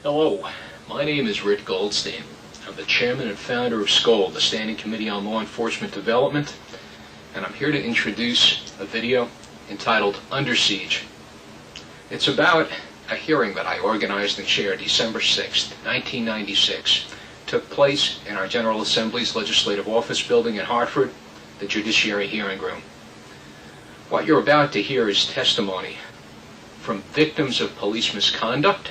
Hello, my name is Ritt Goldstein. I'm the chairman and founder of SCOLD, the Standing Committee on Law Enforcement Development, and I'm here to introduce a video entitled Under Siege. It's about a hearing that I organized and chaired December 6, 1996. It took place in our General Assembly's Legislative Office Building in Hartford, the Judiciary Hearing Room. What you're about to hear is testimony from victims of police misconduct,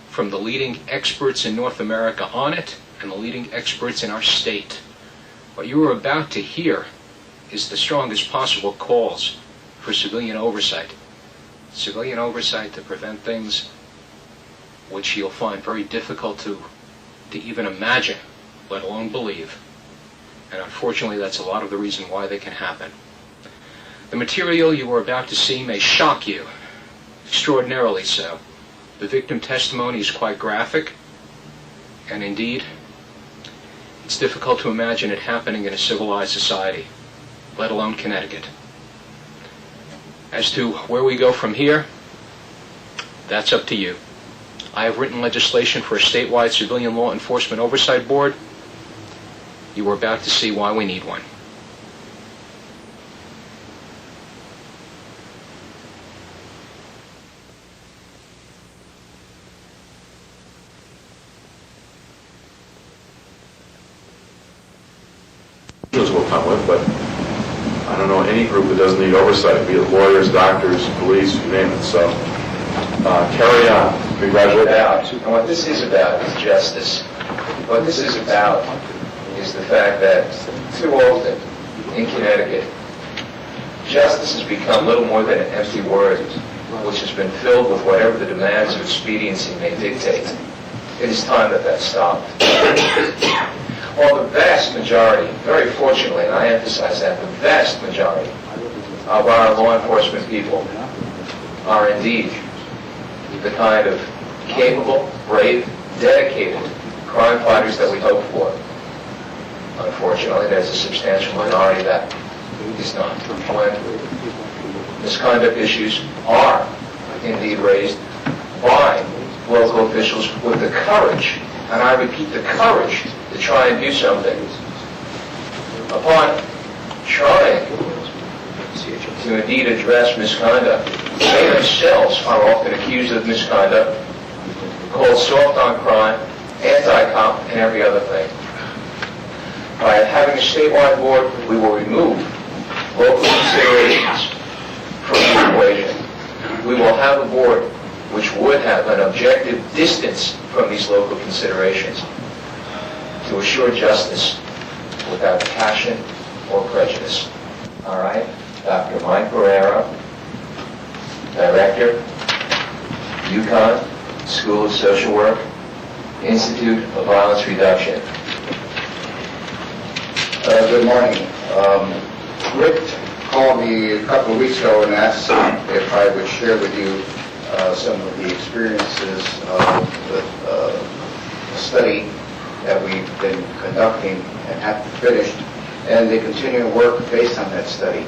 from the leading experts in North America on it, and the leading experts in our state. What you are about to hear is the strongest possible calls for civilian oversight. Civilian oversight to prevent things which you'll find very difficult to even imagine, let alone believe. And unfortunately, that's a lot of the reason why they can happen. The material you are about to see may shock you, extraordinarily so. The victim testimony is quite graphic, and indeed, it's difficult to imagine it happening in a civilized society, let alone Connecticut. As to where we go from here, that's up to you. I have written legislation for a statewide civilian law enforcement oversight board. You are about to see why we need one. Will come with, but I don't know any group that doesn't need oversight, be it lawyers, doctors, police, you name it. So carry on. Congratulations. And what this is about is justice. What this is about is the fact that too often in Connecticut, justice has become little more than an empty word, which has been filled with whatever the demands of expediency may dictate. It is time that that stopped. Well, the vast majority, very fortunately, and I emphasize that, the vast majority of our law enforcement people are indeed the kind of capable, brave, dedicated crime fighters that we hope for. Unfortunately, there's a substantial minority that is not. When misconduct issues are indeed raised by local officials with the courage, and I repeat, the courage to try and do something. Upon trying to indeed address misconduct, they themselves are often accused of misconduct, called soft on crime, anti-cop, and every other thing. By having a statewide board, we will remove local considerations from the equation. We will have a board which would have an objective distance from these local considerations to assure justice without passion or prejudice. All right, Dr. Mike Barrera, Director, UConn School of Social Work, Institute of Violence Reduction. Good morning. Rick called me a couple of weeks ago and asked if I would share with you some of the experiences with a study that we've been conducting and have finished, and the continuing work based on that study.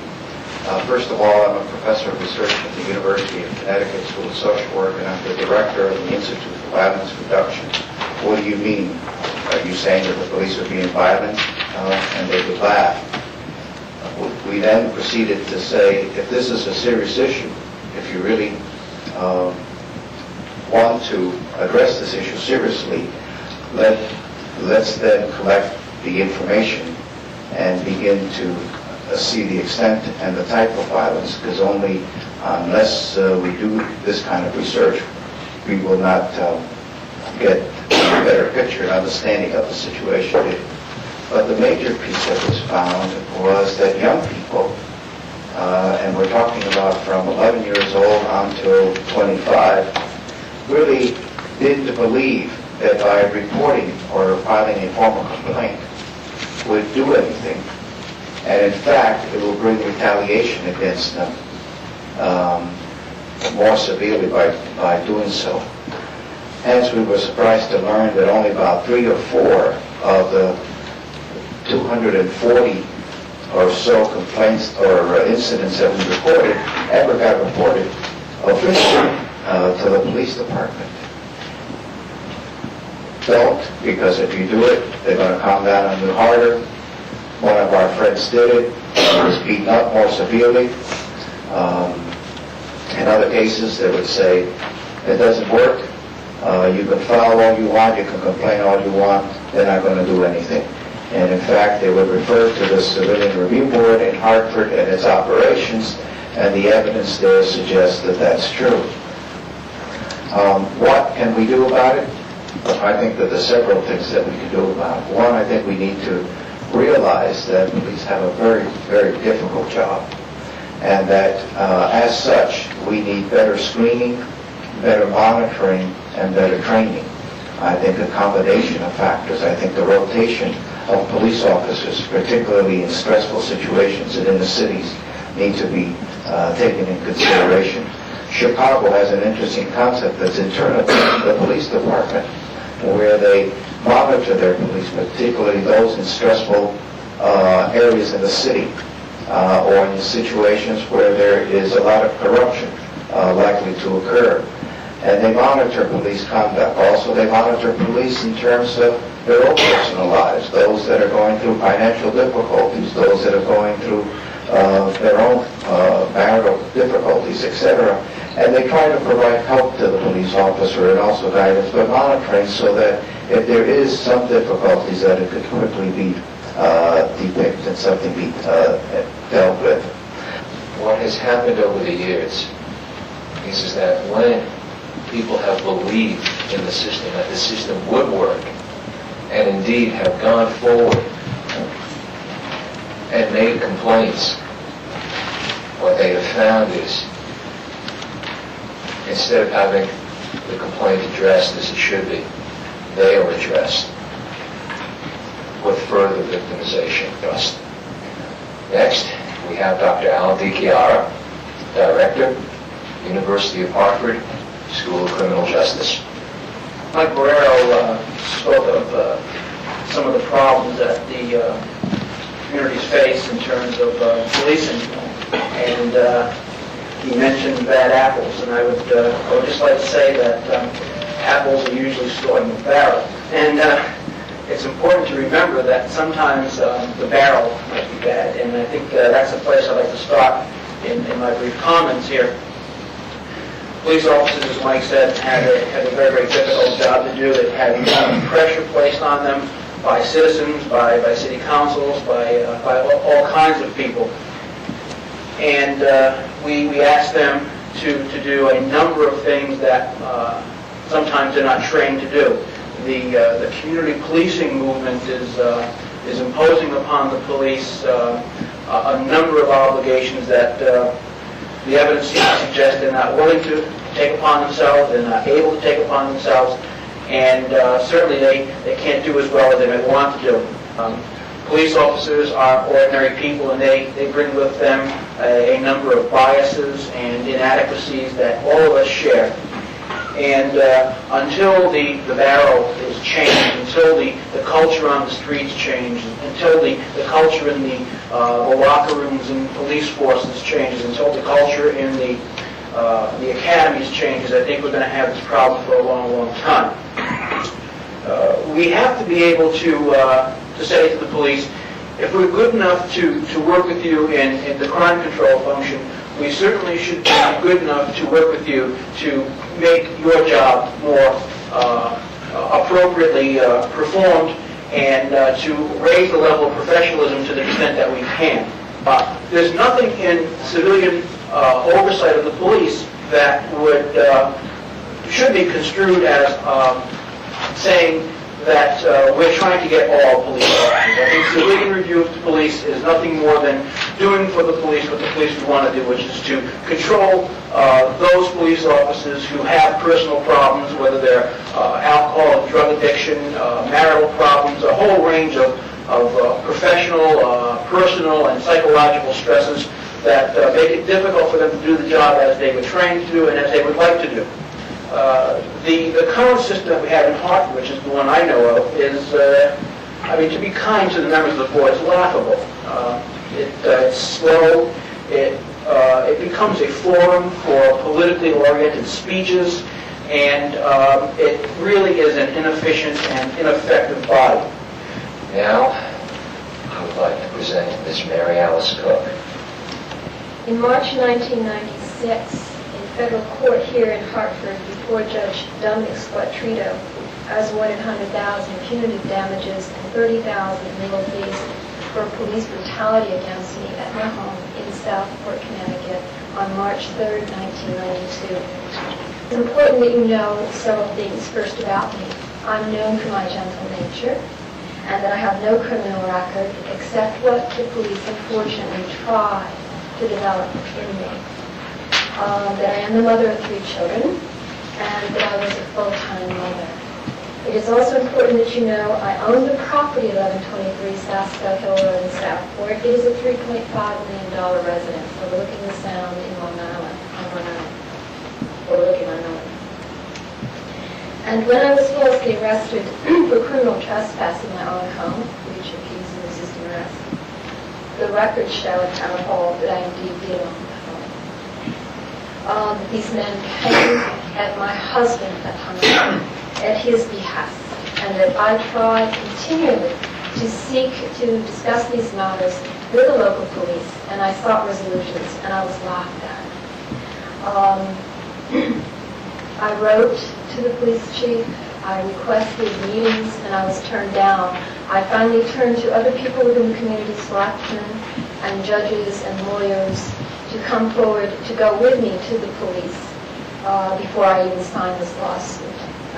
First of all, I'm a professor of research at the University of Connecticut School of Social Work, and I'm the director of the Institute for Violence Reduction. What do you mean? Are you saying that the police are being violent? And they would laugh. We then proceeded to say, if this is a serious issue, if you really want to address this issue seriously, let's then collect the information and begin to see the extent and the type of violence, because only unless we do this kind of research, we will not get a better picture and understanding of the situation. But the major piece that was found was that young people, and we're talking about from 11 years old until 25, really didn't believe that by reporting or filing a formal complaint would do anything. And in fact, it will bring retaliation against them more severely by doing so. Hence, we were surprised to learn that only about 3 or 4 of the 240 or so complaints or incidents that we reported ever got reported officially to the police department. don't, because if you do it, they're going to come down on you harder. One of our friends did it. He was beaten up more severely. In other cases, they would say, it doesn't work. You can file all you want, you can complain all you want, they're not going to do anything. And in fact, they would refer to the Civilian Review Board in Hartford and its operations, and the evidence there suggests that that's true. What can we do about it? I think that there's several things that we can do about it. One, I think we need to realize that police have a very, very difficult job, and that as such, we need better screening, better monitoring, and better training. I think a combination of factors. I think the rotation of police officers, particularly in stressful situations and in the cities, need to be taken in consideration. Chicago has an interesting concept that's internal to the police department, where they monitor their police, particularly those in stressful areas in the city, or in situations where there is a lot of corruption likely to occur. And they monitor police conduct. Also, they monitor police in terms of their own personal lives, those that are going through financial difficulties, those that are going through their own marital difficulties, etc. And they try to provide help to the police officer and also guidance, but monitoring so that if there is some difficulties, that it could quickly be depicted and something be dealt with. What has happened over the years is that when people have believed in the system, that the system would work, and indeed have gone forward and made complaints, what they have found is, instead of having the complaint addressed as it should be, they are addressed with further victimization of trust. Next, we have Dr. Al DiChiara, Director, University of Hartford, School of Criminal Justice. Mike Barrero spoke of some of the problems that the communities face in terms of policing, and he mentioned bad apples, and I would just like to say that apples are usually stored in the barrel, and it's important to remember that sometimes the barrel might be bad, and I think that's a place I'd like to start in my brief comments here. Police officers, as Mike said, had a very, very difficult job to do. They had a lot of pressure placed on them by citizens, by city councils, by all kinds of people. And we asked them to do a number of things that sometimes they're not trained to do. The community policing movement is imposing upon the police a number of obligations that the evidence seems to suggest they're not willing to take upon themselves, they're not able to take upon themselves, and certainly they can't do as well as they may want to do. Police officers are ordinary people, and they bring with them a number of biases and inadequacies that all of us share. And until the barrel is changed, until the culture on the streets changes, until the culture in the locker rooms and police forces changes, until the culture in the academies changes, I think we're going to have this problem for a long, long time. We have to be able to say to the police, if we're good enough to work with you in the crime control function, we certainly should be good enough to work with you to make your job more appropriately performed and to raise the level of professionalism to the extent that we can. There's nothing in civilian oversight of the police that should be construed as saying that we're trying to get all police officers. I think civilian review of the police is nothing more than doing for the police what the police would want to do, which is to control those police officers who have personal problems, whether they're alcohol, drug addiction, marital problems, a whole range of professional, personal, and psychological stresses that make it difficult for them to do the job as they were trained to do and as they would like to do. The current system that we have in Hartford, which is the one I know of, is, to be kind to the members of the board, it's laughable. It's slow. It becomes a forum for politically oriented speeches, and it really is an inefficient and ineffective body. Now, I would like to present Ms. Mary Alice Cook. In March 1996, in federal court here in Hartford, before Judge Dominic Squattrito, I was awarded $100,000 punitive damages and $30,000 legal fees for police brutality against me at my home in Southport, Connecticut, on March 3rd, 1992. It's important that you know several things first about me. I'm known for my gentle nature, and that I have no criminal record except what the police unfortunately tried to develop in me. That I am the mother of 3 children, and that I was a full-time mother. It is also important that you know I own the property 1123 Sasko Hill Road in Southport. It is a $3.5 million residence overlooking the Sound in Long Island, overlooking Long Island. And when I was falsely arrested for criminal trespass in my own home, breach of keys and resisting arrest, the records show at town hall that I indeed did own the home. These men came at my husband at home at his behest, and that I tried continually to seek to discuss these matters with the local police, and I sought resolutions, and I was laughed at. I wrote to the police chief, I requested meetings, and I was turned down. I finally turned to other people within the community, selectmen and judges and lawyers, to come forward to go with me to the police before I even signed this lawsuit.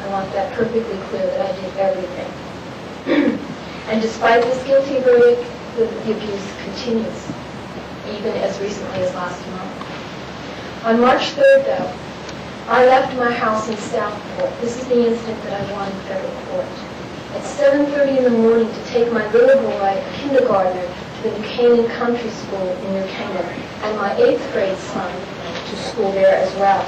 I want that perfectly clear that I did everything. And despite this guilty verdict, the abuse continues, even as recently as last month. On March 3rd, though, I left my house in Southport. This is the instant that I won federal court. At 7:30 in the morning to take my little boy, a kindergartner, to the New Canaan Country School in New Canaan, and my 8th grade son to school there as well.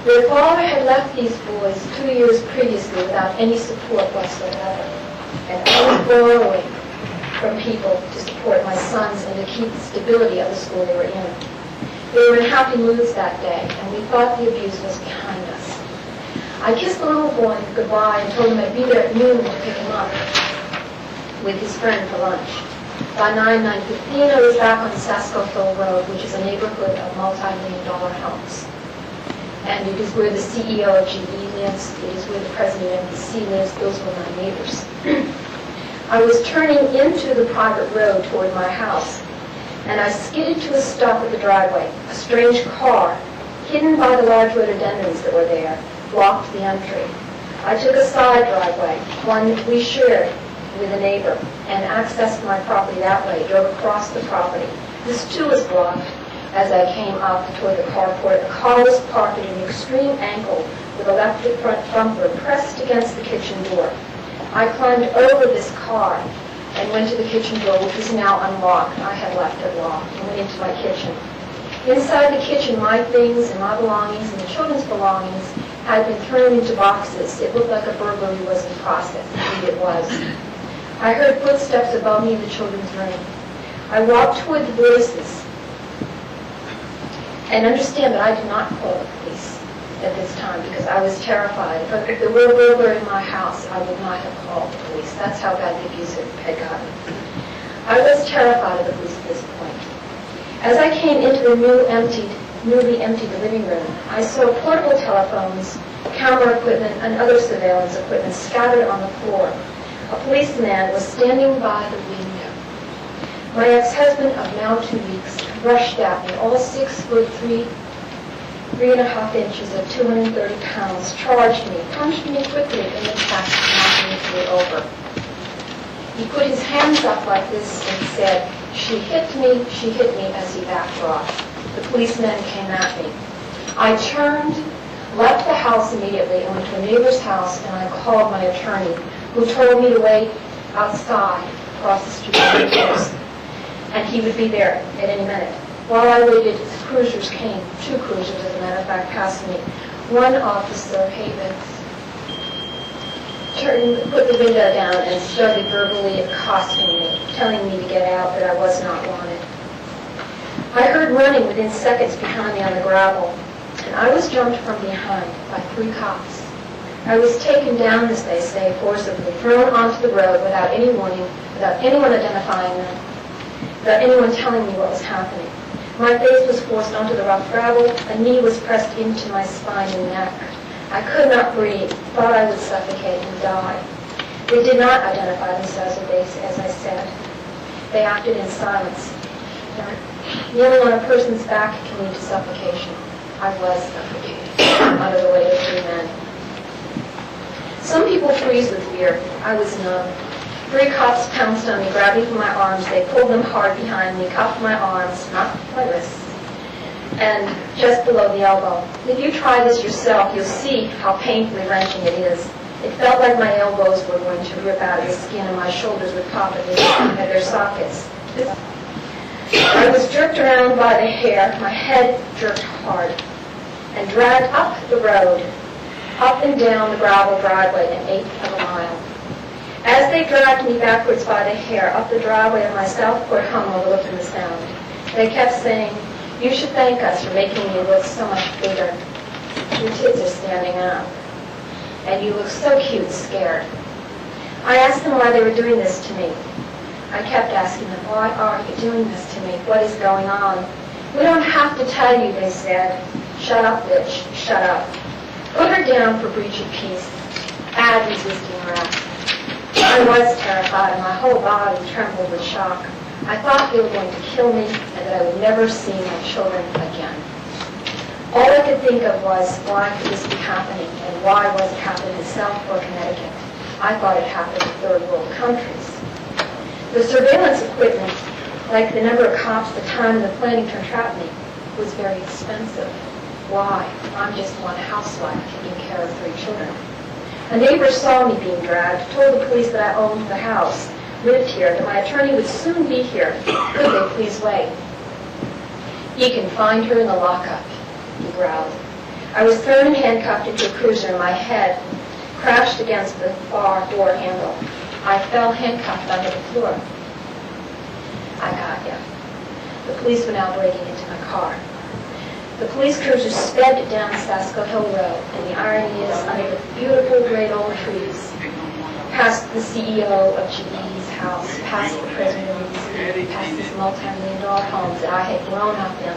Their father had left these boys 2 years previously without any support whatsoever. And I was borrowing from people to support my sons and to keep the stability of the school they were in. They were in happy moods that day, and we thought the abuse was behind us. I kissed the little boy goodbye and told him I'd be there at noon to pick him up with his friend for lunch. By 9:15, I was back on Sasko Hill Road, which is a neighborhood of multi-million-dollar homes. And it is where the CEO of GE lives. It is where the president of NBC lives. Those were my neighbors. I was turning into the private road toward my house, and I skidded to a stop at the driveway. A strange car, hidden by the large rhododendrons that were there, blocked the entry. I took a side driveway, one we shared with a neighbor, and accessed my property that way, drove across the property. This too was blocked. As I came up toward the carport, a car was parked at an extreme angle with a left front bumper pressed against the kitchen door. I climbed over this car and went to the kitchen door, which was now unlocked. I had left it locked, and went into my kitchen. Inside the kitchen, my things and my belongings and the children's belongings had been thrown into boxes. It looked like a burglary was in process. Indeed, it was. I heard footsteps above me in the children's room. I walked toward the voices. And understand that I did not call the police at this time because I was terrified. If there were a burglar in my house, I would not have called the police. That's how bad the abuse had gotten. I was terrified of the police at this point. As I came into the newly emptied living room, I saw portable telephones, camera equipment, and other surveillance equipment scattered on the floor. A policeman was standing by the window. My ex-husband of now 2 weeks rushed at me, all 6'3", 3.5 inches of 230 pounds, charged me, punched me quickly in the chest, knocking me over. He put his hands up like this and said, she hit me, as he backed off. The policeman came at me. I turned, left the house immediately, and went to a neighbor's house, and I called my attorney, who told me to wait outside, across the street from the house, and he would be there at any minute. While I waited, cruisers came, 2 cruisers, as a matter of fact, passed me. One officer, Havens, put the window down and started verbally accosting me, telling me to get out, that I was not wanted. I heard running within seconds behind me on the gravel, and and I was jumped from behind by 3 cops. I was taken down, as they say, forcibly, thrown onto the road without any warning, without anyone identifying them, without anyone telling me what was happening. My face was forced onto the rough gravel, a knee was pressed into my spine and neck. I could not breathe, thought I would suffocate and die. They did not identify themselves as I said. They acted in silence. Kneeling on a person's back can lead to suffocation. I was suffocating under the weight of 3 men. Some people freeze with fear. I was numb. 3 cops pounced on me, grabbed me from my arms. They pulled them hard behind me, cuffed my arms, not my wrists, and just below the elbow. If you try this yourself, you'll see how painfully wrenching it is. It felt like my elbows were going to rip out of the skin and my shoulders would pop at their sockets. I was jerked around by the hair, my head jerked hard, and dragged up the road, up and down the gravel driveway an 1/8 of a mile. As they dragged me backwards by the hair up the driveway of my Southport home overlooking the Sound, they kept saying, "You should thank us for making you look so much bigger. Your tits are standing up. And you look so cute, scared." I asked them why they were doing this to me. I kept asking them, "Why are you doing this to me? What is going on?" "We don't have to tell you," they said. "Shut up, bitch. Shut up. Put her down for breach of peace. Add resisting arrest." I was terrified and my whole body trembled with shock. I thought they were going to kill me and that I would never see my children again. All I could think of was, why could this be happening, and why was it happening in Southport, Connecticut? I thought it happened in third world countries. The surveillance equipment, like the number of cops, the time, and the planning to entrap me, was very expensive. Why? I'm just one housewife taking care of 3 children. A neighbor saw me being dragged, told the police that I owned the house, lived here, that my attorney would soon be here. Could they please wait? "You can find her in the lockup," he growled. I was thrown and handcuffed into a cruiser and my head crashed against the bar door handle. I fell handcuffed onto the floor. "I got you." The police were now breaking into my car. The police cruiser sped down Sasko Hill Road, and the irony is, under the beautiful great old trees, past the CEO of GE's house, past the president of the past these multi-million-dollar homes that I had grown up in,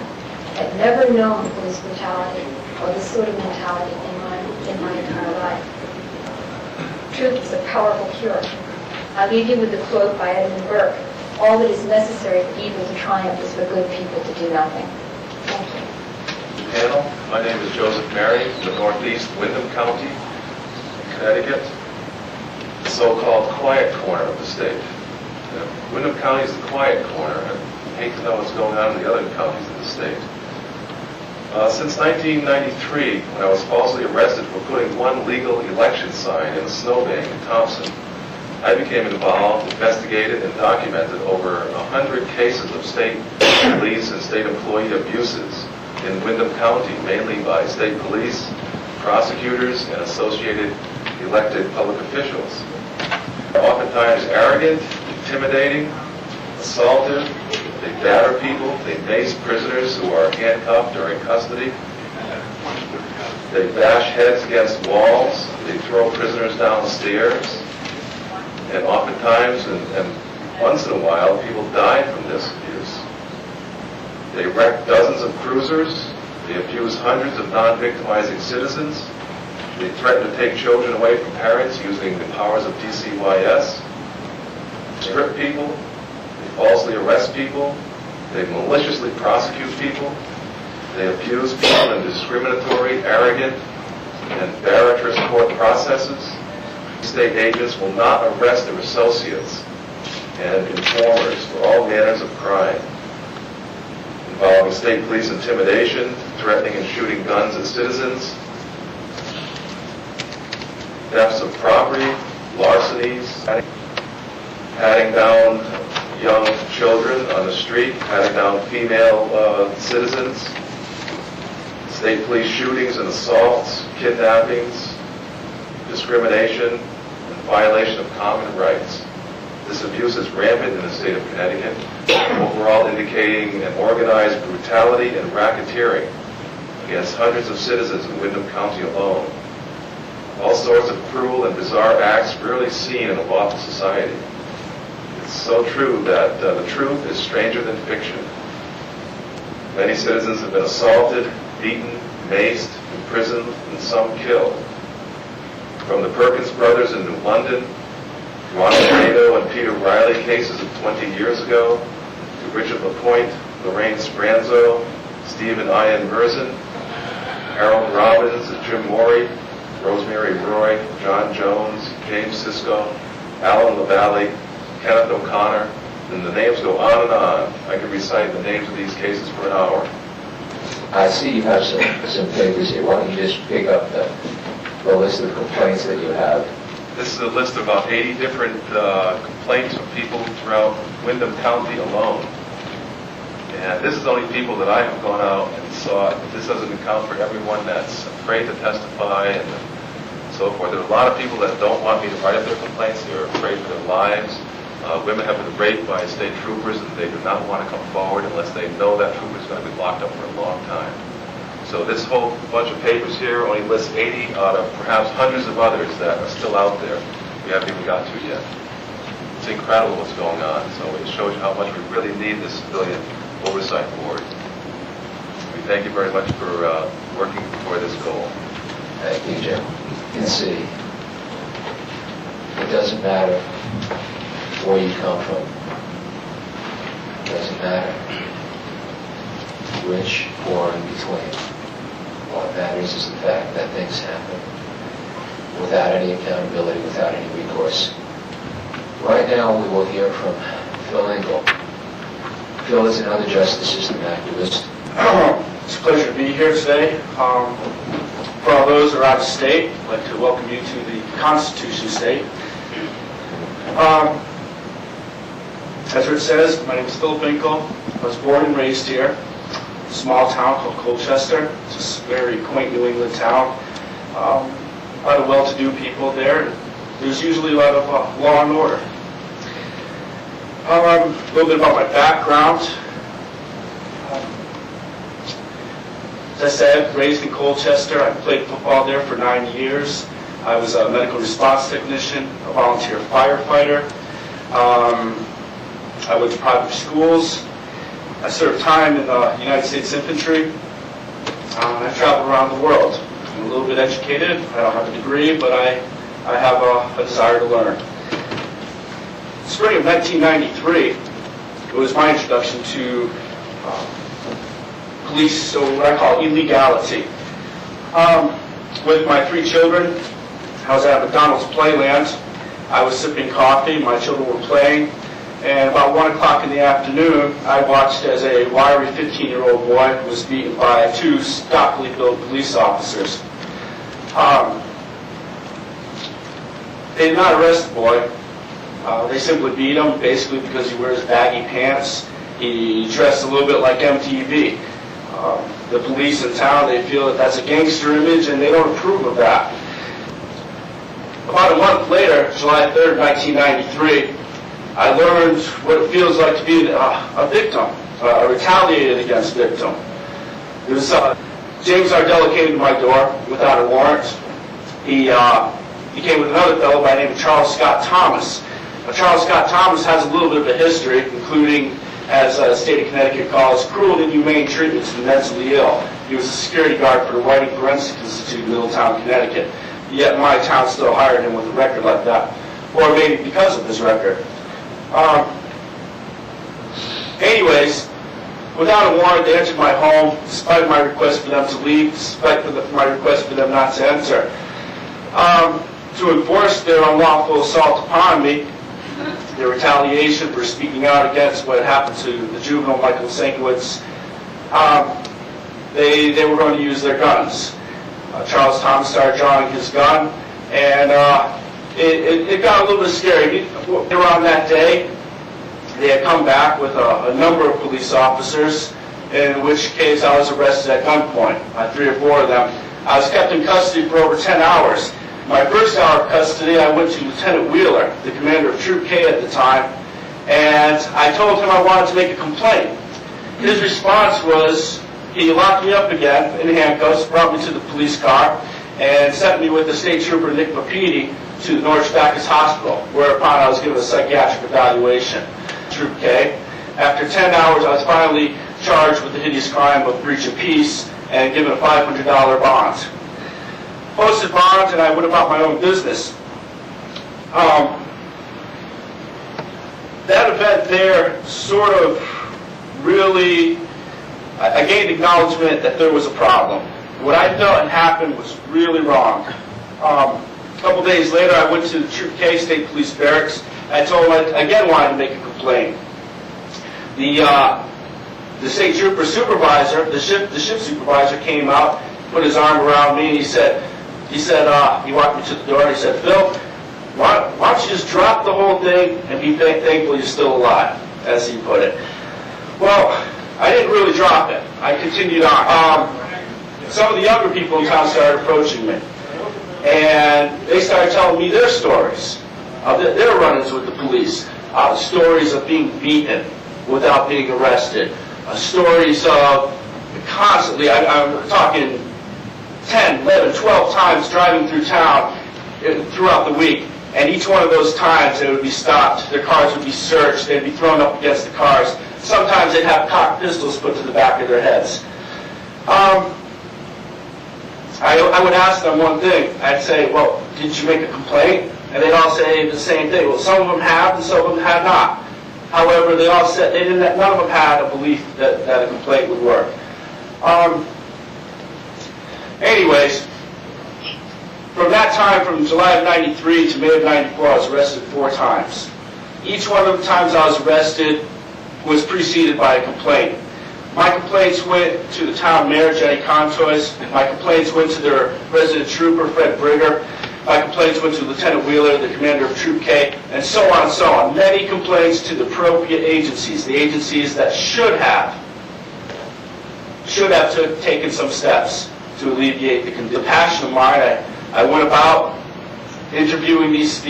had never known police brutality or this sort of mentality in my entire life. Truth is a powerful cure. I leave you with the quote by Edmund Burke: "All that is necessary for evil to triumph is for good people to do nothing." Thank you. Panel, my name is Joseph Mary, from the Northeast Windham County, Connecticut, the so-called quiet corner of the state. Windham County is the quiet corner. I hate to know what's going on in the other counties of the state. Since 1993, when I was falsely arrested for putting one legal election sign in a snowbank in Thompson, I became involved, investigated, and documented over 100 cases of state police and state employee abuses in Windham County, mainly by state police, prosecutors, and associated elected public officials. They're oftentimes arrogant, intimidating, assaultive, they batter people, they mace prisoners who are handcuffed or in custody, they bash heads against walls, they throw prisoners down the stairs, and oftentimes, and once in a while, people die from this abuse. They wreck dozens of cruisers, they abuse hundreds of non-victimizing citizens, they threaten to take children away from parents using the powers of DCYS, strip people, they falsely arrest people, they maliciously prosecute people, they abuse people in discriminatory, arrogant, and barbarous court processes. State agents will not arrest their associates and informers for all manners of crime involving state police intimidation, threatening and shooting guns at citizens, thefts of property, larcenies, patting down young children on the street, patting down female citizens, state police shootings and assaults, kidnappings, discrimination, and violation of common rights. This abuse is rampant in the state of Connecticut, overall indicating an organized brutality and racketeering against hundreds of citizens in Windham County alone. All sorts of cruel and bizarre acts rarely seen in a lawful society. It's so true that the truth is stranger than fiction. Many citizens have been assaulted, beaten, maced, imprisoned, and some killed. From the Perkins brothers in New London, Ronald Nato and Peter Riley cases of 20 years ago, to Richard LaPointe, Lorraine Spranzo, Stephen Ian Merzen, Harold Robbins, Jim Morey, Rosemary Roy, John Jones, James Sisko, Alan LaValle, Kenneth O'Connor, and the names go on and on. I could recite the names of these cases for an hour. I see you have some papers here. Why don't you just pick up the list of complaints that you have? This is a list of about 80 different complaints from people throughout Windham County alone. And this is only people that I have gone out and sought. This doesn't account for everyone that's afraid to testify and so forth. There are a lot of people that don't want me to write up their complaints. They're afraid for their lives. Women have been raped by state troopers, and they do not want to come forward unless they know that trooper is going to be locked up for a long time. So this whole bunch of papers here only lists 80 out of perhaps hundreds of others that are still out there we haven't even got to yet. It's incredible what's going on. So it shows you how much we really need this Civilian Oversight Board. We thank you very much for working for this goal. Thank you, Jim. You can see, it doesn't matter where you come from. It doesn't matter which or in between. What matters is the fact that things happen without any accountability, without any recourse. Right now, we will hear from Phil Engel. Phil is another justice system activist. It's a pleasure to be here today. For all those who are out of state, I'd like to welcome you to the Constitution State. As Ritt says, my name is Philip Engel. I was born and raised here. A small town called Colchester. It's a very quaint New England town. A lot of well-to-do people there. There's usually a lot of law and order. A little bit about my background. As I said, raised in Colchester. I played football there for 9 years. I was a medical response technician, a volunteer firefighter. I went to private schools. I served time in the United States Infantry. I traveled around the world. I'm a little bit educated. I don't have a degree, but I have a desire to learn. Spring of 1993, it was my introduction to police, so what I call illegality. With my 3 children, I was at McDonald's Playland. I was sipping coffee, my children were playing, and about 1 o'clock in the afternoon, I watched as a wiry 15-year-old boy was beaten by 2 stockily built police officers. They did not arrest the boy. They simply beat him, basically because he wears baggy pants. He dressed a little bit like MTV. The police in town, they feel that that's a gangster image, and they don't approve of that. About a month later, July 3rd, 1993, I learned what it feels like to be a victim, a retaliated against victim. It was James Ardella came to my door without a warrant. He came with another fellow by the name of Charles Scott Thomas. Charles Scott Thomas has a little bit of a history, including, as the state of Connecticut calls, cruel and inhumane treatment to the mentally ill. He was a security guard for the Whiting Forensic Institute in Middletown, Connecticut. Yet my town still hired him with a record like that, or maybe because of his record. Anyways, without a warrant, they entered my home, despite my request for them to leave, despite my request for them not to enter. To enforce their unlawful assault upon me, their retaliation for speaking out against what had happened to the juvenile Michael Sankiewicz, they were going to use their guns. Charles Thomas started drawing his gun, and it got a little bit scary. Around that day, they had come back with a number of police officers, in which case I was arrested at gunpoint by 3 or 4 of them. I was kept in custody for over 10 hours. My first hour of custody, I went to Lieutenant Wheeler, the commander of Troop K at the time, and I told him I wanted to make a complaint. His response was, he locked me up again in handcuffs, brought me to the police car, and sent me with the state trooper, Nick Papiti, to the North Bacchus Hospital, whereupon I was given a psychiatric evaluation. Troop K. After 10 hours, I was finally charged with the hideous crime of breach of peace and given a $500 bond. Posted bond, and I went about my own business. That event there sort of really, I gained acknowledgement that there was a problem. What I felt had happened was really wrong. A couple days later, I went to the Troop K State Police Barracks. I told them I again wanted to make a complaint. The state trooper supervisor, the shift supervisor, came out, put his arm around me, and he walked me to the door, and he said, "Phil, why don't you just drop the whole thing and be thankful you're still alive," as he put it. Well, I didn't really drop it. I continued on. Some of the younger people in town started approaching me, and they started telling me their stories, their run-ins with the police, stories of being beaten without being arrested, stories of constantly, I'm talking 10, 11, 12 times driving through town throughout the week, and each one of those times they would be stopped, their cars would be searched, they'd be thrown up against the cars. Sometimes they'd have cocked pistols put to the back of their heads. I would ask them one thing. I'd say, "Well, did you make a complaint?" And they'd all say the same thing. Well, some of them have and some of them have not. However, they all said none of them had a belief that a complaint would work. Anyways, from that time, from July of '93 to May of '94, I was arrested 4 times. Each one of the times I was arrested was preceded by a complaint. My complaints went to the town mayor, Jenny Contois. My complaints went to their resident trooper, Fred Brigger. My complaints went to Lieutenant Wheeler, the commander of Troop K, and so on and so on. Many complaints to the appropriate agencies, the agencies that should have taken some steps to alleviate the passion of mine. I went about interviewing these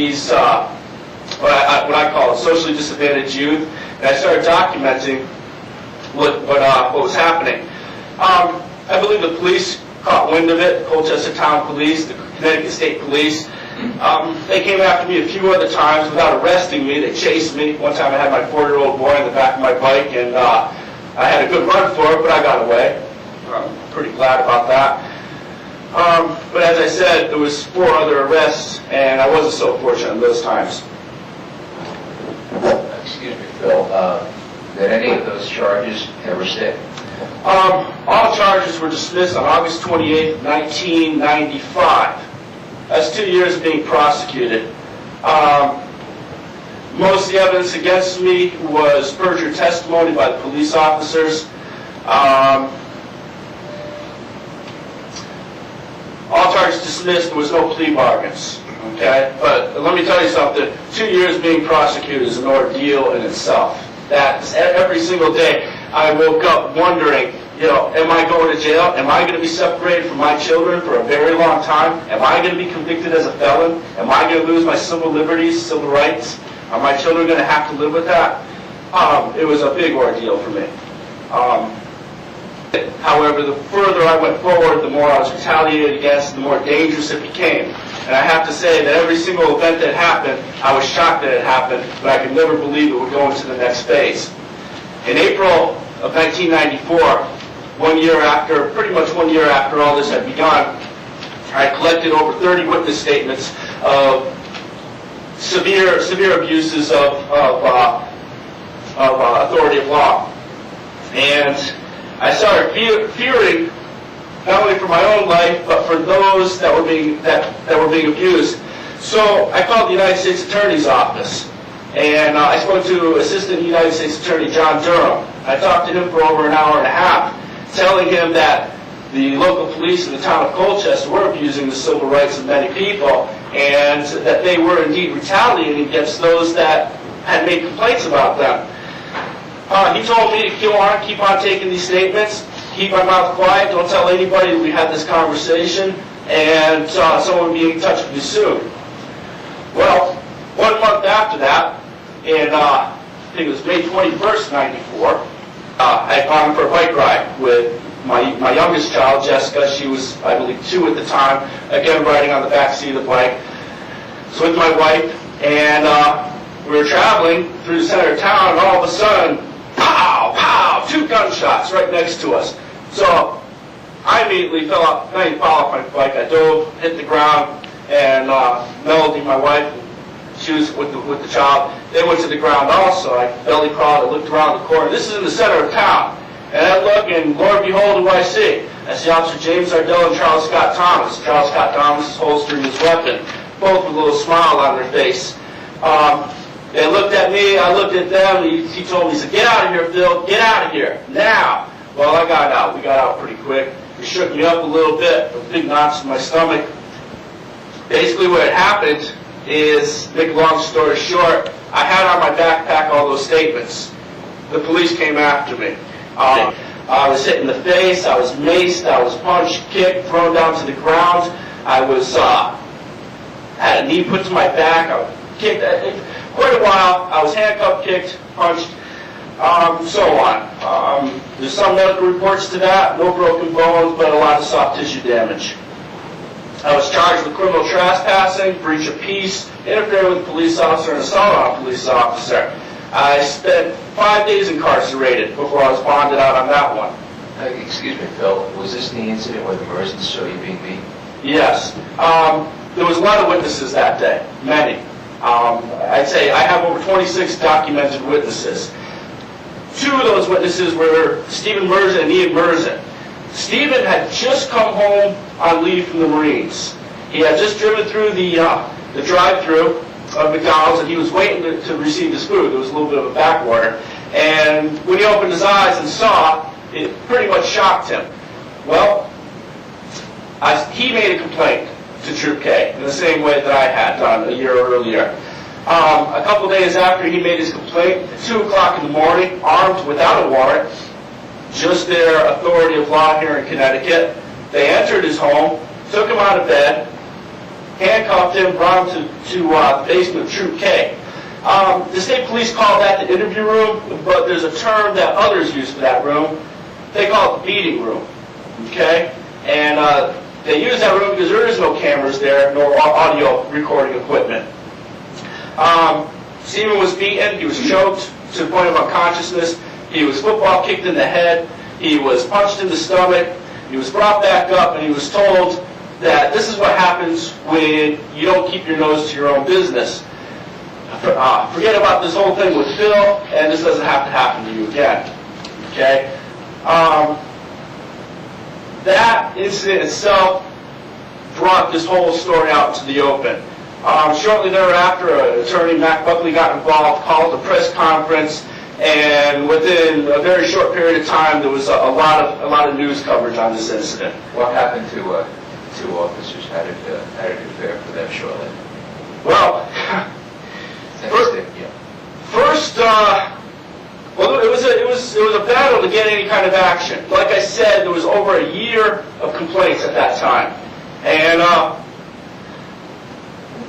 what I call socially disadvantaged youth, and I started documenting what was happening. I believe the police caught wind of it, Colchester Town Police, the Connecticut State Police. They came after me a few other times without arresting me. They chased me. One time I had my 4-year-old boy in the back of my bike, and I had a good run for it, but I got away. I'm pretty glad about that. But as I said, there was 4 other arrests, and I wasn't so fortunate those times. Excuse me, Phil. Did any of those charges ever stick? All charges were dismissed on August 28, 1995. That's 2 years of being prosecuted. Most of the evidence against me was perjured testimony by the police officers. All charges dismissed. There was no plea bargains. Okay, but let me tell you something. 2 years being prosecuted is an ordeal in itself. That every single day I woke up wondering, am I going to jail? Am I going to be separated from my children for a very long time? Am I going to be convicted as a felon? Am I going to lose my civil liberties, civil rights? Are my children going to have to live with that? It was a big ordeal for me. However, the further I went forward, the more I was retaliated against, the more dangerous it became. And I have to say that every single event that happened, I was shocked that it happened, but I could never believe it would go into the next phase. In April of 1994, pretty much one year after all this had begun, I collected over 30 witness statements of severe abuses of authority of law. And I started fearing not only for my own life, but for those that were being abused. So I called the United States Attorney's Office, and I spoke to Assistant United States Attorney John Durham. I talked to him for over an hour and a half, telling him that the local police in the town of Colchester were abusing the civil rights of many people, and that they were indeed retaliating against those that had made complaints about them. He told me to keep on taking these statements, keep my mouth quiet, don't tell anybody that we had this conversation, and someone will be in touch with me soon. Well, 1 month after that, and I think it was May 21st, '94, I had gone for a bike ride with my youngest child, Jessica. She was, I believe, 2 at the time. Again, riding on the back seat of the bike. So with my wife, and we were traveling through the center of town, and all of a sudden, pow, pow, 2 gunshots right next to us. So I immediately fell off my bike. I dove, hit the ground, and Melody, my wife, she was with the child. They went to the ground also. I belly crawled. I looked around the corner. This is in the center of town. And I look, and lo and behold, who I see? I see Officer James Ardell and Charles Scott Thomas. Charles Scott Thomas is holstering his weapon, both with a little smile on their face. They looked at me. I looked at them. He told me, he said, "Get out of here, Phil. Get out of here now." Well, I got out. We got out pretty quick. It shook me up a little bit, with big knots in my stomach. Basically, what had happened is, make a long story short, I had on my backpack all those statements. The police came after me. I was hit in the face, I was maced, I was punched, kicked, thrown down to the ground. I was, had a knee put to my back, I was kicked, quite a while. I was handcuffed, kicked, punched, so on. There's some medical reports to that, no broken bones, but a lot of soft tissue damage. I was charged with criminal trespassing, breach of peace, interfering with a police officer, and assault on a police officer. I spent 5 days incarcerated before I was bonded out on that one. Excuse me, Phil, was this the incident where the Mersons saw you being beaten? Yes. There was a lot of witnesses that day, many. I'd say I have over 26 documented witnesses. 2 of those witnesses were Stephen Merzen and Ian Merzen. Stephen had just come home on leave from the Marines. He had just driven through the drive-thru of McDonald's, and he was waiting to receive his food. There was a little bit of a back order. And when he opened his eyes and saw, it pretty much shocked him. Well, he made a complaint to Troop K in the same way that I had done a year earlier. A couple days after he made his complaint, at 2 o'clock in the morning, armed without a warrant, just their authority of law here in Connecticut, they entered his home, took him out of bed, handcuffed him, brought him to the basement of Troop K. The state police call that the interview room, but there's a term that others use for that room. They call it the beating room, okay? And they use that room because there is no cameras there, nor audio recording equipment. Stephen was beaten, he was choked to the point of unconsciousness, he was football kicked in the head, he was punched in the stomach, he was brought back up, and he was told that this is what happens when you don't keep your nose to your own business. Forget about this whole thing with Phil, and this doesn't have to happen to you again. Okay? That incident itself brought this whole story out into the open. Shortly thereafter, Attorney Matt Buckley got involved, called a press conference, and within a very short period of time, there was a lot of news coverage on this incident. What happened to 2 officers? How did it fare for them shortly? Well, first, well, it was a battle to get any kind of action. Like I said, there was over a year of complaints at that time, and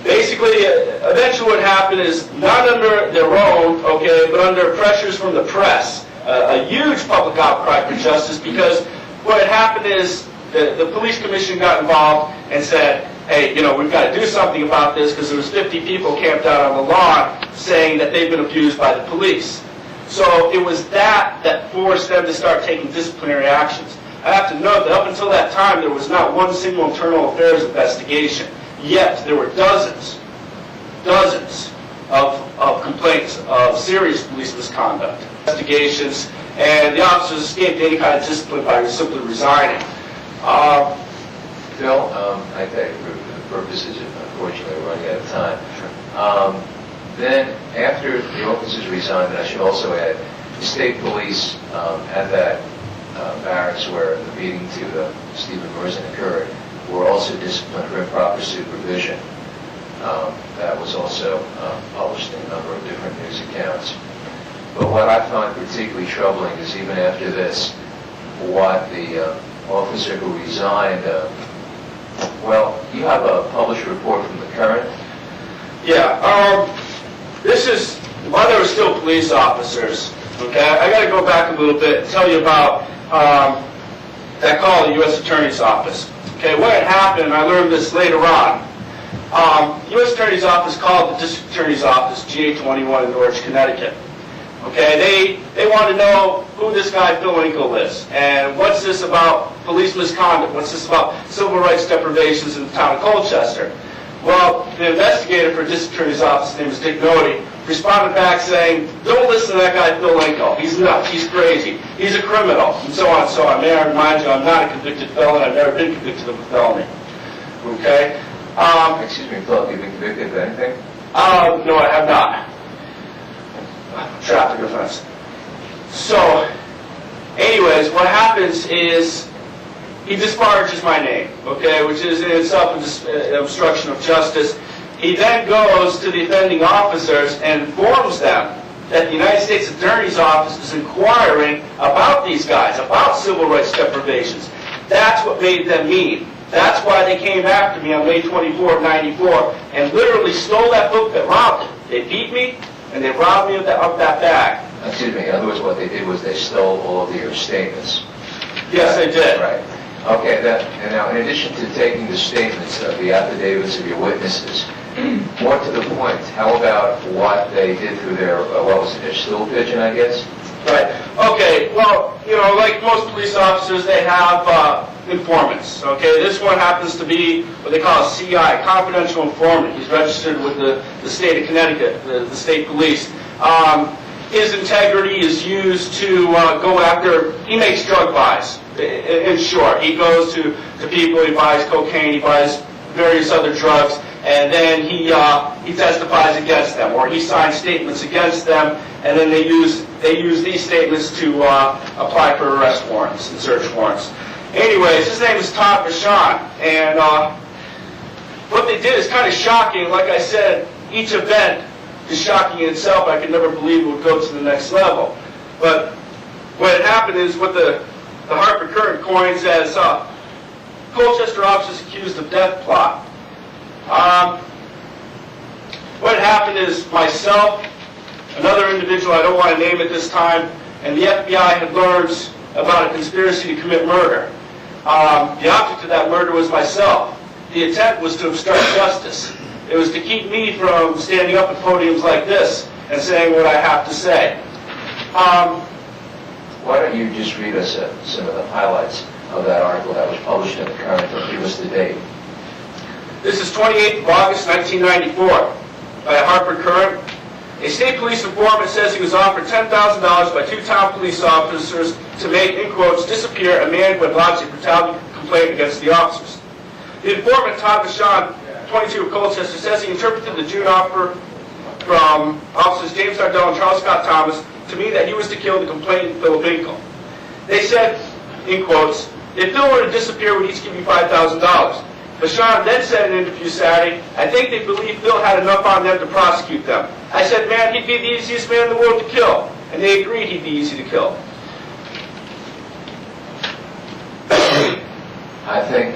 basically, eventually what happened is, not under their own, okay, but under pressures from the press, a huge public outcry for justice, because what had happened is the police commission got involved and said, hey, we've got to do something about this, because there was 50 people camped out on the lawn saying that they've been abused by the police. So it was that forced them to start taking disciplinary actions. I have to note that up until that time, there was not one single internal affairs investigation. Yet there were dozens of complaints of serious police misconduct, investigations, and the officers escaped any kind of discipline by simply resigning. Phil, I thank you for the purposes of, unfortunately, we're running out of time. Then, after the officers resigned, and I should also add, the state police at that barracks where the beating to Stephen Merzen occurred were also disciplined for improper supervision. That was also published in a number of different news accounts. But what I find particularly troubling is, even after this, what the officer who resigned, well, you have a published report from the Current? Yeah, this is, while there were still police officers, okay, I got to go back a little bit and tell you about that called the U.S. Attorney's Office. Okay, what had happened, I learned this later on. U.S. Attorney's Office called the District Attorney's Office, GA21 in Norwich, Connecticut. Okay, they want to know who this guy Phil Winkle is, and what's this about police misconduct, what's this about civil rights deprivations in the town of Colchester. Well, the investigator for District Attorney's Office, his name is Dick Noty, responded back saying, don't listen to that guy Phil Winkle, he's nuts, he's crazy, he's a criminal, and so on and so on. May I remind you, I'm not a convicted felon, I've never been convicted of a felony. Okay? Excuse me, Phil, have you been convicted of anything? No, I have not. Traffic offense. So, anyways, what happens is he discharges my name, okay, which is in itself an obstruction of justice. He then goes to the offending officers and informs them that the United States Attorney's Office is inquiring about these guys, about civil rights deprivations. That's what made them mean. That's why they came after me on May 24 of 94 and literally stole that book that robbed it. They beat me and they robbed me of that bag. Excuse me, in other words, what they did was they stole all of your statements. Yes, they did. Right. Okay, and now in addition to taking the statements of the affidavits of your witnesses, more to the point, how about what they did through their, what was it, their stool pigeon, I guess? Right. Okay, well, you know, like most police officers, they have informants. Okay, this one happens to be what they call a CI, confidential informant. He's registered with the state of Connecticut, the state police. His integrity is used to go after, he makes drug buys, in short. He goes to people, he buys cocaine, he buys various other drugs, and then he testifies against them, or he signs statements against them, and then they use these statements to apply for arrest warrants and search warrants. Anyways, his name is Todd Vachon, and what they did is kind of shocking. Like I said, each event is shocking in itself. I could never believe it would go to the next level. But what had happened is what the Hartford Current coins as Colchester officers accused of death plot. What had happened is myself, another individual, I don't want to name at this time, and the FBI had learned about a conspiracy to commit murder. The object of that murder was myself. The intent was to obstruct justice. It was to keep me from standing up at podiums like this and saying what I have to say. Why don't you just read us some of the highlights of that article that was published in the Current and give us the date? This is 28th of August, 1994, by a Hartford Current. A state police informant says he was offered $10,000 by two town police officers to make, in quotes, disappear a man who had lodged a brutality complaint against the officers. The informant, Todd Vachon, 22 of Colchester, says he interpreted the June offer from officers James Ardell and Charles Scott Thomas to mean that he was to kill the complainant, Phil Winkle. They said, in quotes, if Phil were to disappear, we'd each give you $5,000. Vachon then said in an interview Saturday, I think they believed Phil had enough on them to prosecute them. I said, man, he'd be the easiest man in the world to kill. And they agreed he'd be easy to kill. I think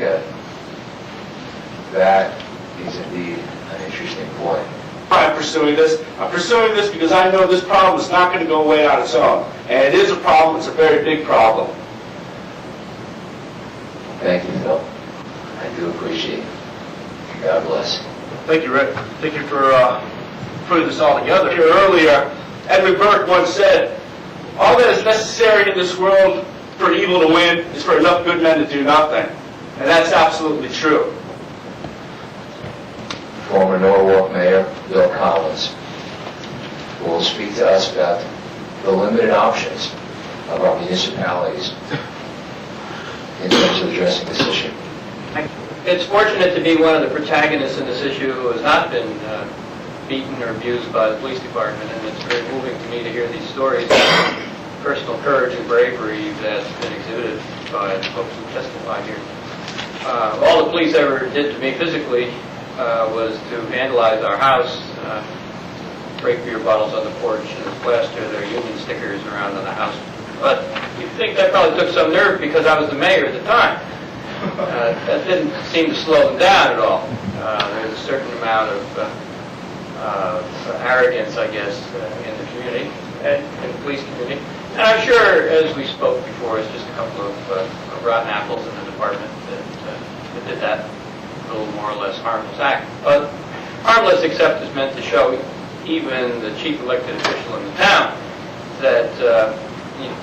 that is indeed an interesting point. I'm pursuing this. I'm pursuing this because I know this problem is not going to go away on its own. And it is a problem. It's a very big problem. Thank you, Phil. I do appreciate it. God bless. Thank you, Rick. Thank you for putting this all together. Here earlier, Edmund Burke once said, all that is necessary in this world for evil to win is for enough good men to do nothing. And that's absolutely true. Former Norwalk Mayor Bill Collins will speak to us about the limited options of our municipalities in terms of addressing this issue. It's fortunate to be one of the protagonists in this issue who has not been beaten or abused by the police department, and it's very moving to me to hear these stories of personal courage and bravery that's been exhibited by the folks who testify here. All the police ever did to me physically was to vandalize our house, break beer bottles on the porch, and plaster their union stickers around on the house. But you'd think that probably took some nerve because I was the mayor at the time. That didn't seem to slow them down at all. There's a certain amount of arrogance, I guess, in the community, and in the police community. And I'm sure, as we spoke before, it's just a couple of rotten apples in the department that did that little more or less harmless act. But harmless except is meant to show even the chief elected official in the town that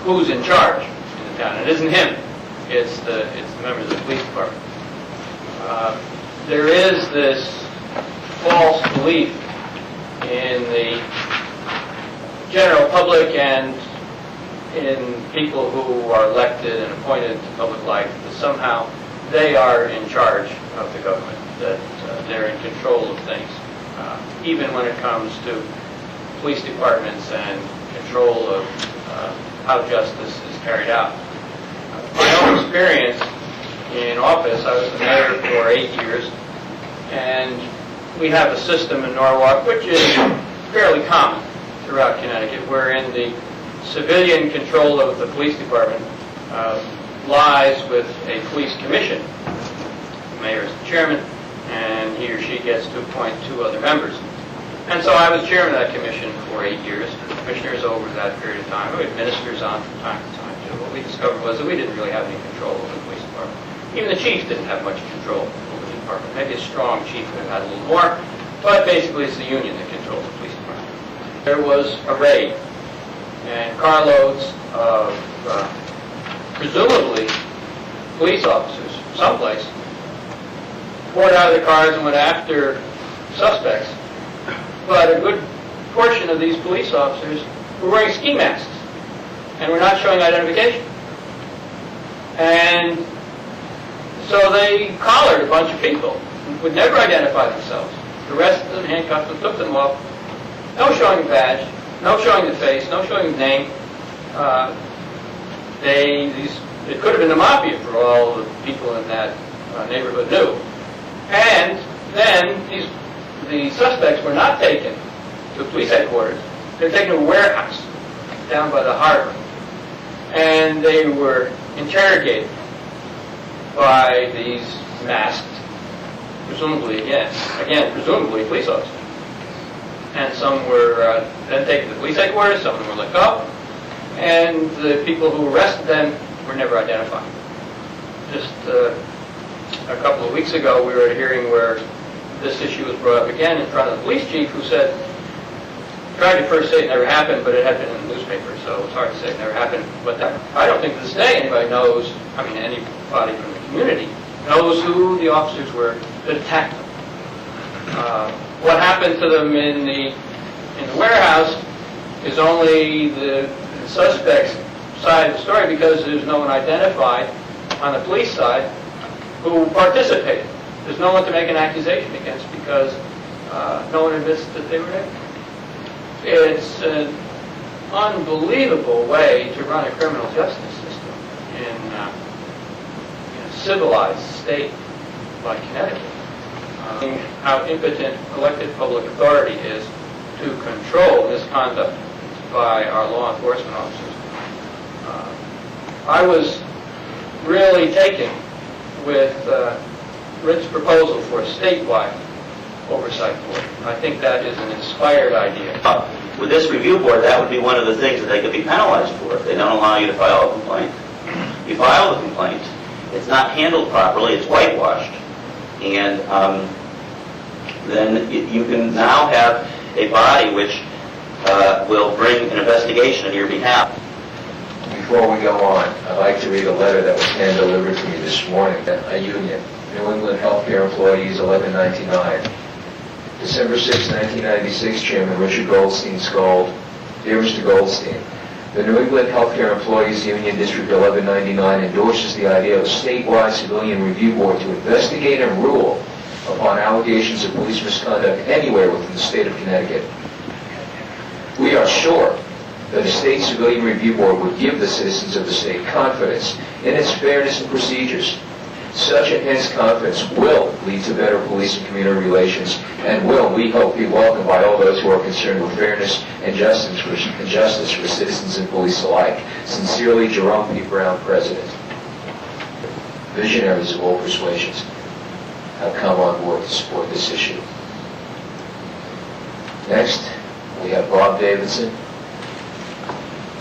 who's in charge in the town. It isn't him. It's the members of the police department. There is this false belief in the general public and in people who are elected and appointed to public life that somehow they are in charge of the government, that they're in control of things, even when it comes to police departments and control of how justice is carried out. My own experience in office, I was the mayor for 8 years, and we have a system in Norwalk which is fairly common throughout Connecticut, wherein the civilian control of the police department lies with a police commission. The mayor is the chairman, and he or she gets to appoint 2 other members. And so I was chairman of that commission for 8 years. The commissioners over that period of time. We had ministers on from time to time, too. What we discovered was that we didn't really have any control over the police department. Even the chief didn't have much control over the department. Maybe a strong chief could have had a little more, but basically it's the union that controls the police department. There was a raid, and carloads of presumably police officers, someplace, poured out of the cars and went after suspects. But a good portion of these police officers were wearing ski masks and were not showing identification. And so they collared a bunch of people who would never identify themselves, arrested them, handcuffed them, took them off. No showing the badge, no showing the face, no showing the name. It could have been the mafia for all the people in that neighborhood knew. And then the suspects were not taken to police headquarters. They were taken to a warehouse down by the harbor. And they were interrogated by these masked, presumably, presumably police officers. And some were then taken to the police headquarters, some of them were let go, and the people who arrested them were never identified. Just a couple of weeks ago, we were at a hearing where this issue was brought up again in front of the police chief, who said, tried to first say it never happened, but it had been in the newspaper, so it's hard to say it never happened. But I don't think to this day anybody knows, anybody from the community knows who the officers were that attacked them. What happened to them in the warehouse is only the suspect's side of the story, because there's no one identified on the police side who participated. There's no one to make an accusation against because no one admits that they were there. It's an unbelievable way to run a criminal justice system in a civilized state like Connecticut. How impotent elected public authority is to control misconduct by our law enforcement officers. I was really taken with Ritt's proposal for a statewide oversight board. I think that is an inspired idea. With this review board, that would be one of the things that they could be penalized for if they don't allow you to file a complaint. You file a complaint, it's not handled properly, it's whitewashed, and then you can now have a body which will bring an investigation on your behalf. Before we go on, I'd like to read a letter that was hand-delivered to me this morning. A union, New England Healthcare Employees, 1199. December 6, 1996, Chairman Richard Goldstein Scold. Dear Mr. Goldstein, the New England Healthcare Employees Union District 1199 endorses the idea of a statewide civilian review board to investigate and rule upon allegations of police misconduct anywhere within the state of Connecticut. We are sure that a state civilian review board would give the citizens of the state confidence in its fairness and procedures. Such enhanced confidence will lead to better police and community relations and will, we hope, be welcomed by all those who are concerned with fairness and justice for citizens and police alike. Sincerely, Jerome P. Brown, President. Visionaries of all persuasions have come on board to support this issue. Next, we have Bob Davidson,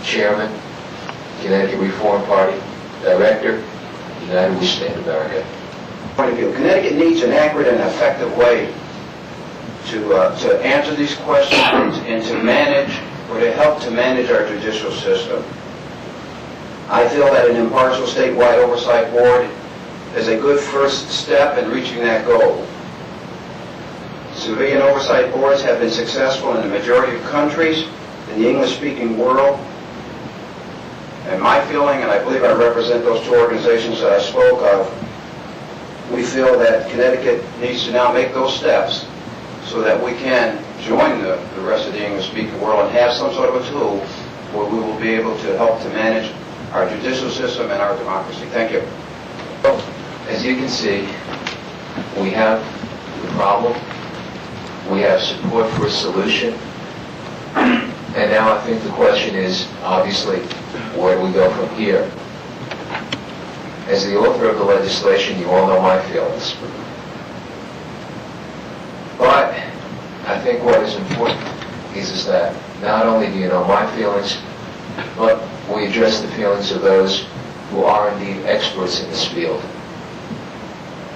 Chairman, Connecticut Reform Party, Director, United we stand, America. Point of view, Connecticut needs an accurate and effective way to answer these questions and to manage, or to help to manage our judicial system. I feel that an impartial statewide oversight board is a good first step in reaching that goal. Civilian oversight boards have been successful in the majority of countries in the English-speaking world. And my feeling, and I believe I represent those two organizations that I spoke of, we feel that Connecticut needs to now make those steps so that we can join the rest of the English-speaking world and have some sort of a tool where we will be able to help to manage our judicial system and our democracy. Thank you. As you can see, we have the problem, we have support for a solution, and now I think the question is, obviously, where do we go from here? As the author of the legislation, you all know my feelings. But I think what is important is that not only do you know my feelings, but we address the feelings of those who are indeed experts in this field.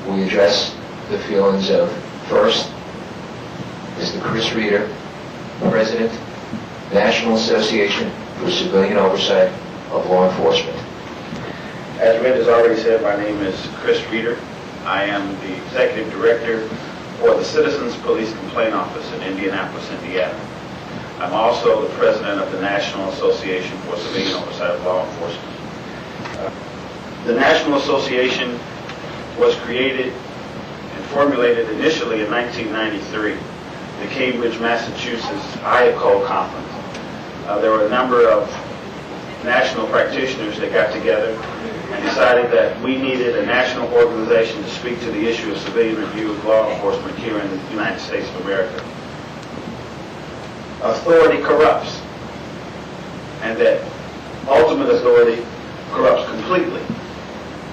We address the feelings of, first, is the Chris Reeder, President, National Association for Civilian Oversight of Law Enforcement. As Ritt has already said, my name is Chris Reeder. I am the Executive Director for the Citizens Police Complaint Office in Indianapolis, Indiana. I'm also the President of the National Association for Civilian Oversight of Law Enforcement. The National Association was created and formulated initially in 1993, the Cambridge, Massachusetts IACO Conference. There were a number of national practitioners that got together and decided that we needed a national organization to speak to the issue of civilian review of law enforcement here in the United States of America. Authority corrupts, and that ultimate authority corrupts completely.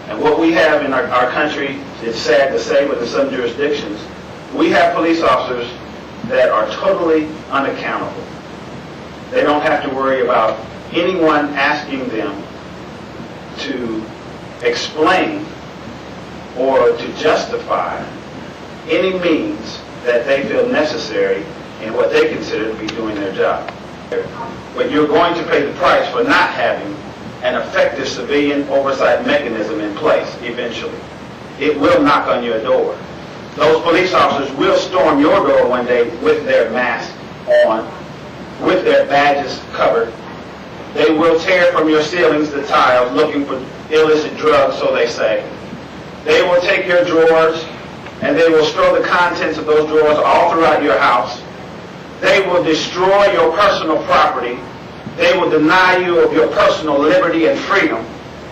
And what we have in our country, it's sad to say, but in some jurisdictions, we have police officers that are totally unaccountable. They don't have to worry about anyone asking them to explain or to justify any means that they feel necessary in what they consider to be doing their job. But you're going to pay the price for not having an effective civilian oversight mechanism in place eventually. It will knock on your door. Those police officers will storm your door one day with their mask on, with their badges covered. They will tear from your ceilings the tiles looking for illicit drugs, so they say. They will take your drawers and they will store the contents of those drawers all throughout your house. They will destroy your personal property. They will deny you of your personal liberty and freedom.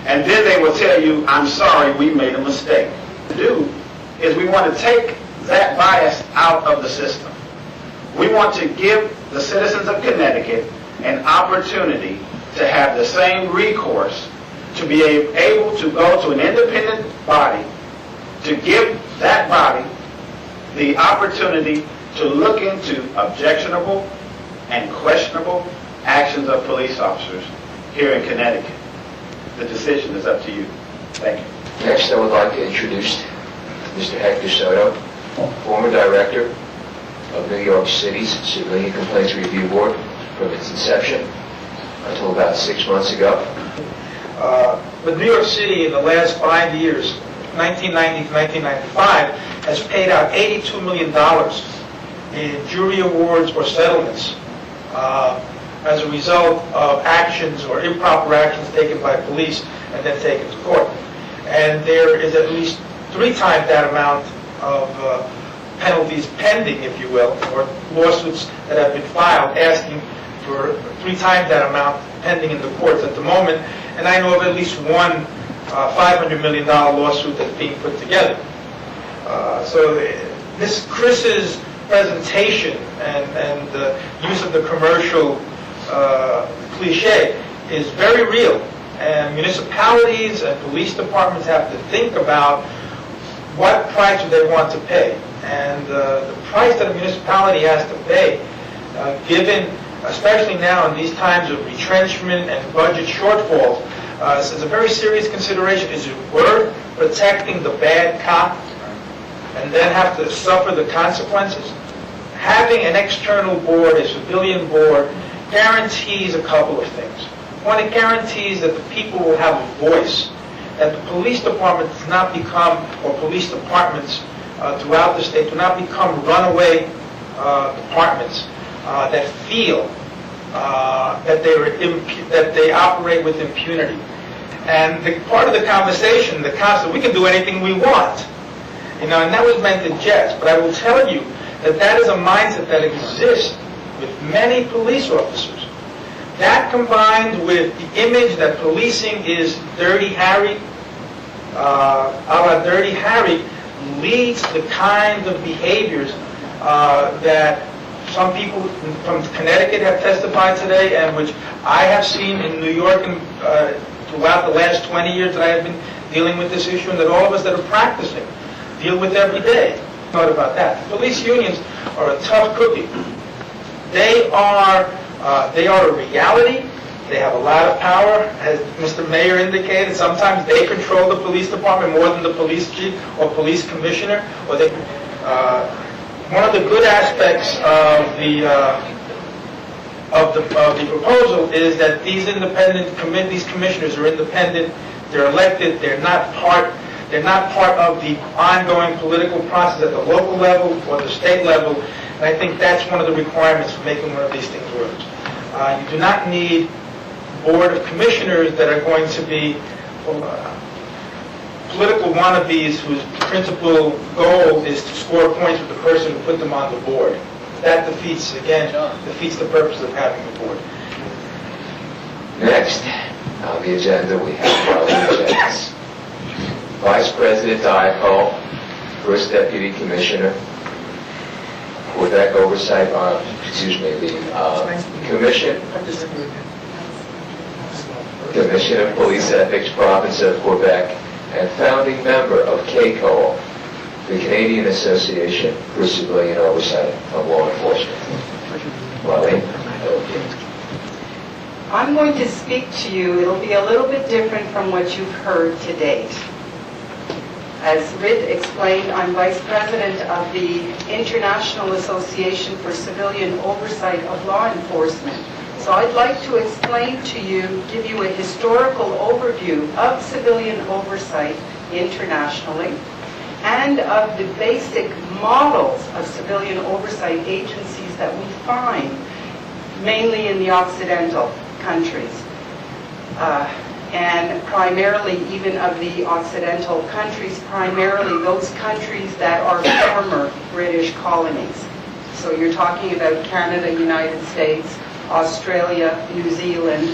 And then they will tell you, I'm sorry, we made a mistake. What we do is we want to take that bias out of the system. We want to give the citizens of Connecticut an opportunity to have the same recourse, to be able to go to an independent body, to give that body the opportunity to look into objectionable and questionable actions of police officers here in Connecticut. The decision is up to you. Thank you. Next, I would like to introduce Mr. Hector Soto, former director of New York City's Civilian Complaints Review Board from its inception until about 6 months ago. But New York City in the last 5 years, 1990 to 1995, has paid out $82 million in jury awards or settlements as a result of actions or improper actions taken by police and then taken to court. And there is at least 3 times that amount of penalties pending, if you will, or lawsuits that have been filed asking for 3 times that amount pending in the courts at the moment. And I know of at least one $500 million lawsuit that's being put together. So this Chris's presentation and the use of the commercial cliche is very real. And municipalities and police departments have to think about what price do they want to pay. And the price that a municipality has to pay, given especially now in these times of retrenchment and budget shortfalls, is a very serious consideration. Is it worth protecting the bad cop and then have to suffer the consequences? Having an external board, a civilian board, guarantees a couple of things. One, it guarantees that the people will have a voice, that the police department does not become, or police departments throughout the state do not become runaway departments that feel that they operate with impunity. And part of the conversation, the concept, we can do anything we want, and that was meant in jest. But I will tell you that is a mindset that exists with many police officers. That combined with the image that policing is Dirty Harry, a la Dirty Harry, leads to the kind of behaviors that some people from Connecticut have testified today, and which I have seen in New York and throughout the last 20 years that I have been dealing with this issue, and that all of us that are practicing deal with every day. Thought about that. Police unions are a tough cookie. They are a reality. They have a lot of power, as Mr. Mayor indicated. Sometimes they control the police department more than the police chief or police commissioner. Or they. One of the good aspects of the proposal is that these commissioners are independent. They're elected. They're not part of the ongoing political process at the local level or the state level. And I think that's one of the requirements for making one of these things work. You do not need a board of commissioners that are going to be political wannabes whose principal goal is to score points with the person who put them on the board. That defeats the purpose of having the board. Next on the agenda, we have following agendas. Vice President Diacol, First Deputy Commissioner, Quebec Oversight, the Commission of Police Ethics, Province of Quebec, and founding member of CACOL, the Canadian Association for Civilian Oversight of Law Enforcement. Wally? I'm going to speak to you. It'll be a little bit different from what you've heard to date. As Ritt explained, I'm Vice President of the International Association for Civilian Oversight of Law Enforcement. So I'd like to explain to you, give you a historical overview of civilian oversight internationally and of the basic models of civilian oversight agencies that we find mainly in the Occidental countries. And primarily even of the Occidental countries, primarily those countries that are former British colonies. So you're talking about Canada, United States, Australia, New Zealand,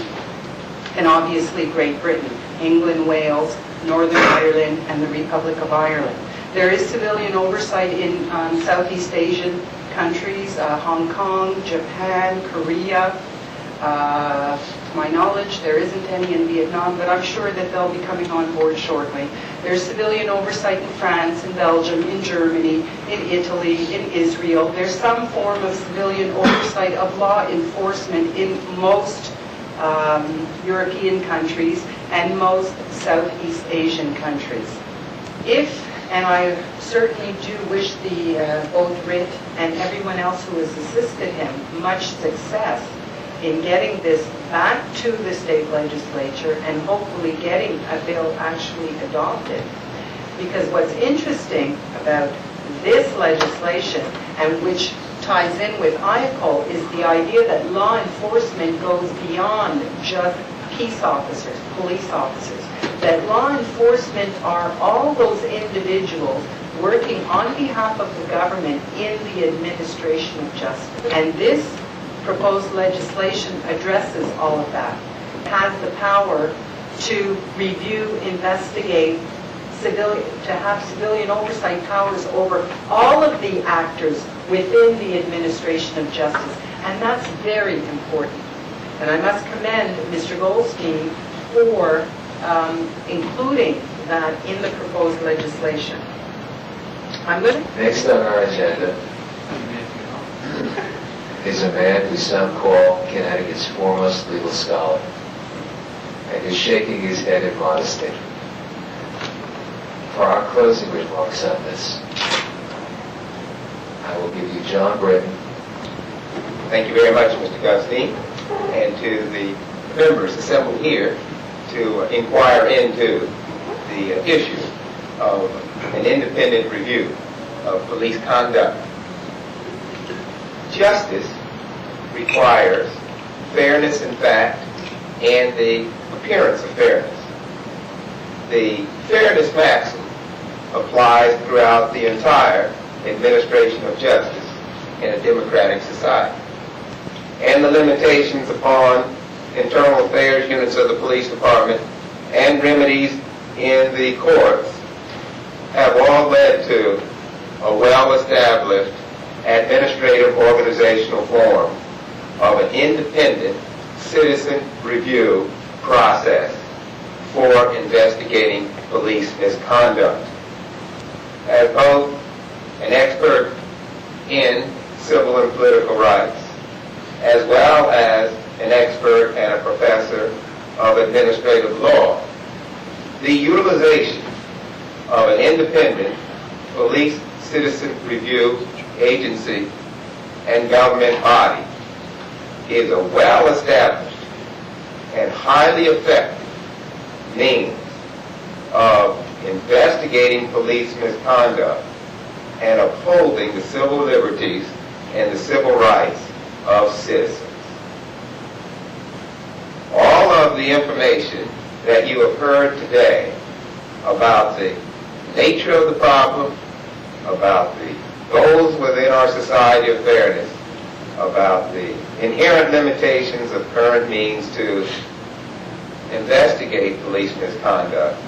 and obviously Great Britain, England, Wales, Northern Ireland, and the Republic of Ireland. There is civilian oversight in Southeast Asian countries, Hong Kong, Japan, Korea. To my knowledge, there isn't any in Vietnam, but I'm sure that they'll be coming on board shortly. There's civilian oversight in France, in Belgium, in Germany, in Italy, in Israel. There's some form of civilian oversight of law enforcement in most European countries and most Southeast Asian countries. And I certainly do wish both Ritt and everyone else who has assisted him much success in getting this back to the state legislature and hopefully getting a bill actually adopted. Because what's interesting about this legislation, and which ties in with IACOL, is the idea that law enforcement goes beyond just peace officers, police officers. That law enforcement are all those individuals working on behalf of the government in the administration of justice. And this proposed legislation addresses all of that. It has the power to review, investigate, to have civilian oversight powers over all of the actors within the administration of justice. And that's very important. And I must commend Mr. Goldstein for including that in the proposed legislation. Next on our agenda is a man who some call Connecticut's foremost legal scholar, and is shaking his head in modesty. For our closing remarks on this, I will give you John Britton. Thank you very much, Mr. Goldstein, and to the members assembled here to inquire into the issue of an independent review of police conduct. Justice requires fairness in fact and the appearance of fairness. The fairness maxim applies throughout the entire administration of justice in a democratic society. And the limitations upon internal affairs units of the police department and remedies in the courts have all led to a well-established administrative organizational form of an independent citizen review process for investigating police misconduct. As both an expert in civil and political rights, as well as an expert and a professor of administrative law, the utilization of an independent police citizen review agency and government body is a well-established and highly effective means of investigating police misconduct and upholding the civil liberties and the civil rights of citizens. All of the information that you have heard today about the nature of the problem, about the goals within our society of fairness, about the inherent limitations of current means to investigate police misconduct,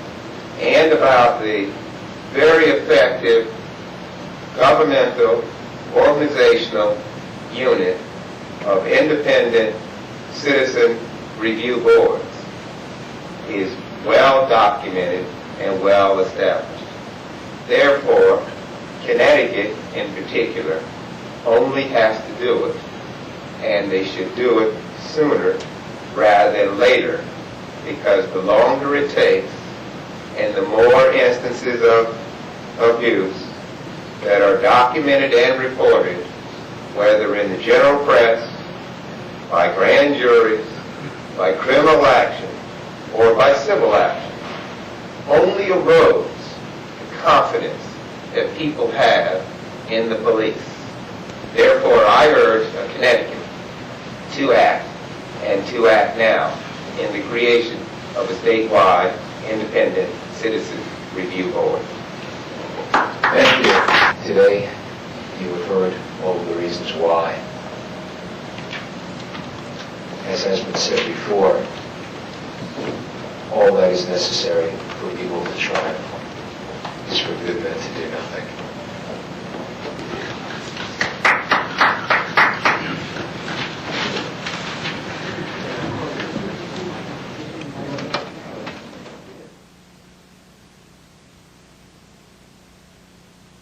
and about the very effective governmental, organizational unit of independent citizen review boards is well documented and well established. Therefore, Connecticut in particular only has to do it, and they should do it sooner rather than later, because the longer it takes and the more instances of abuse that are documented and reported, whether in the general press, by grand juries, by criminal action, or by civil action, only erodes the confidence that people have in the police. Therefore, I urge Connecticut to act, and to act now, in the creation of a statewide independent citizen review board. Thank you. Today, you have heard all of the reasons why. As has been said before, all that is necessary for evil to triumph is for good men to do nothing.